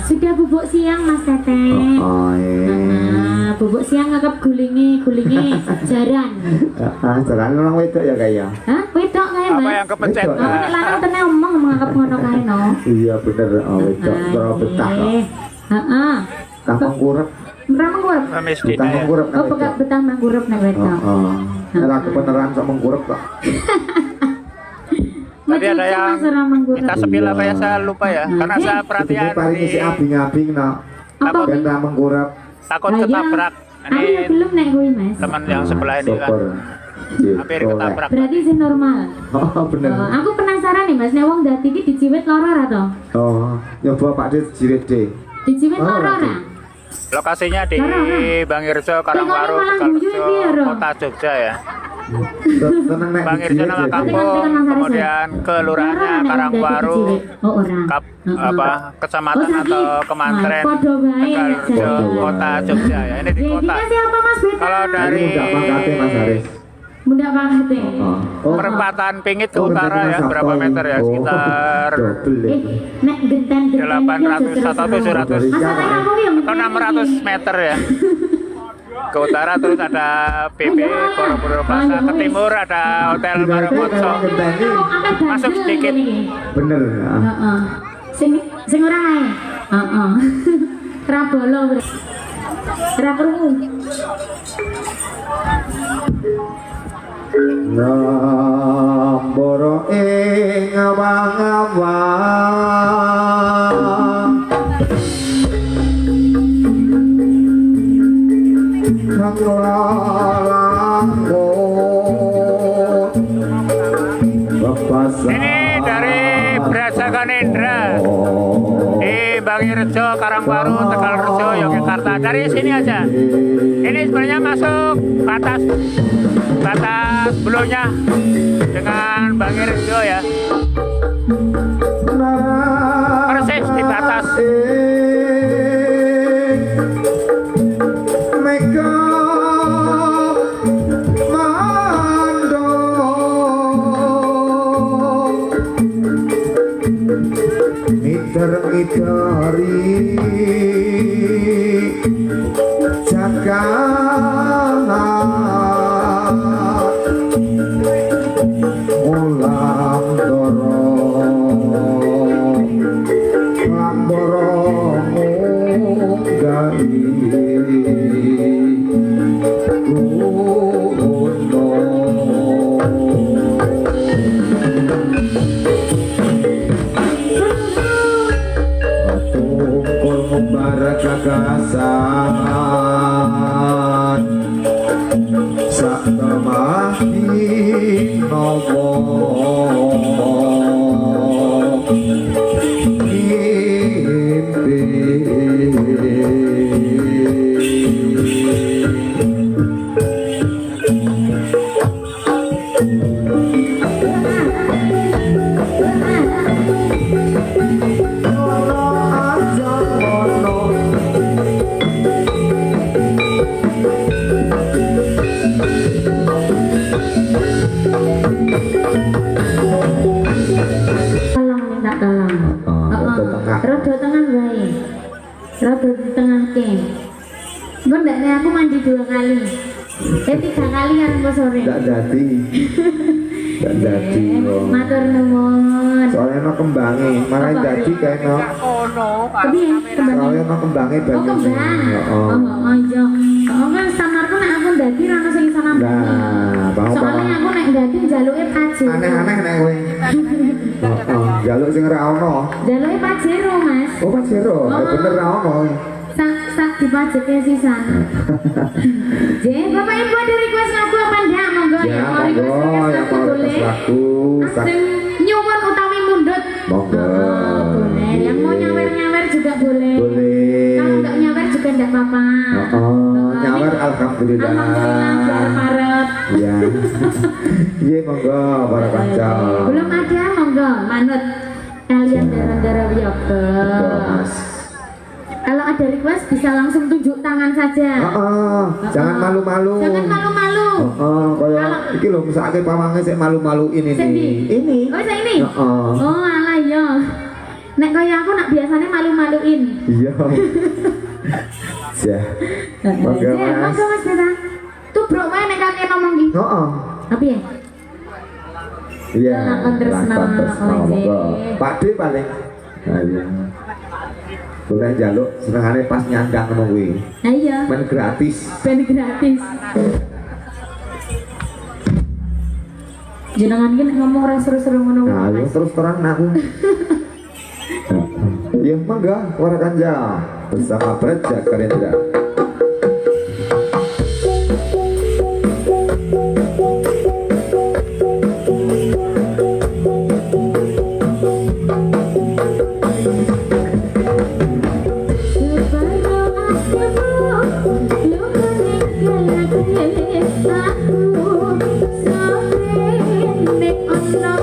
Sudah bubuk siang Mas Teteh. Bubuk siang ngakep gulingi jaran. Jaran orang wedok ya kayak. Hah? Wedok kayak Mas? Apa yang kepecet? Nek lanang tene omong ngakep ngono kae no. Iya bener, wedok ora betah kok. Heeh. Kang mangkurep. Ora mangkurep. Betah mangkurep. Oh, betah mangkurep nek wedok. Heeh. Ora kebenaran kok mangkurep kok. Tadi ada yang minta sepil apa ya, saya lupa ya, karena saya perhatian ini si abing-abing no. Takut mangkurep. Takut ketabrak. Ini belum nek kuwi Mas. teman yang sebelah ini kan hampir ketabrak. Berarti sih normal. Oh bener. Aku penasaran nih Mas, nek wong dadi iki dijiwit lara ora to? Oh, nyoba Pak Dit jiwit deh. Dijiwit lara ora? Lokasinya di Bangirjo, Karangwaru, Kota Jogja ya. Bangirjo nama kampung, kemudian kelurahannya Karangwaru, kecamatan atau kemantren Tegalrejo, Kota Jogja ya. Ini di kota. Kalau dari Mudah banget perempatan Pingit ke utara ya, berapa meter ya? Sekitar 800 atau 700 atau 600 meter ya. Ke utara terus ada PP Borobudur Plaza, ke timur ada Hotel Maremotso. Masuk sedikit. Bener. Sing ora ae. Heeh. Trabolo. Ora krungu. Ambara ing awang-awang kang lalang Ini dari Brajakan Indra di Bangirejo, Karangbaru, Tegalrejo, Yogyakarta. Dari sini aja. Ini sebenarnya masuk batas belumnya dengan Bangirejo ya. Persis di batas. Dari jagat ulam dorong gali gagasan sak temahi nopo Rodo tengah baik, rodo di tengah ke. Benda aku mandi 2 kali, 3 kali kan sore. Tidak jadi. Tidak jadi. Matur nuwun. Soalnya no kembangi, malah jadi kayak no. Tapi kembang. Soalnya no kembangi Oh banyak. kembang. Oh iya. Oh kan samarku nek aku dadi ra ono sing sana. Nah, soalnya aku nek dadi njaluke pajero. Aneh-aneh nek kowe. Jaluk sing ra ono. Njaluke pajero, Mas. Oh, pajero. Bener ra ono. Sak dipajeke sisan. Jen, Bapak Ibu ada request lagu apa ndak? Monggo Ya, mau request monggo, yang mau boleh. request lagu. Sing nyuwun utawi mundut. Monggo. Boleh. Yang mau nyawer-nyawer juga boleh. Boleh. Kalau enggak nyawer juga enggak apa-apa. Nyawer alhamdulillah. Alhamdulillah parep. Iya. Iya, monggo para kanca. Belum ada monggo manut kalian darah-darah wiyoga. Mas. Kalau ada request bisa langsung tunjuk tangan saja. Jangan malu-malu. Jangan malu-malu. Kayak iki lho mesake pawange sik malu-maluin ini. Ini. Oh, saya ini. Oh, alah ya. Nek kaya aku nak biasanya malu-maluin. Iya. Ya. Monggo Mas. Monggo Mas Beta. Tubruk wae nek kakek ngomong iki. Heeh. Apa ya? Iya. Lakon tresna. Monggo. Pakde paling. Nah, iya. Boleh jaluk senengane pas nyandang ngono kuwi. Nah iya. Men gratis. Ben gratis. Jenengan iki nek ngomong ora seru-seru ngono. Nah, yo terus terang aku. Ya mangga para kanja bersama Brajakan Indra. Aku sampai nek ono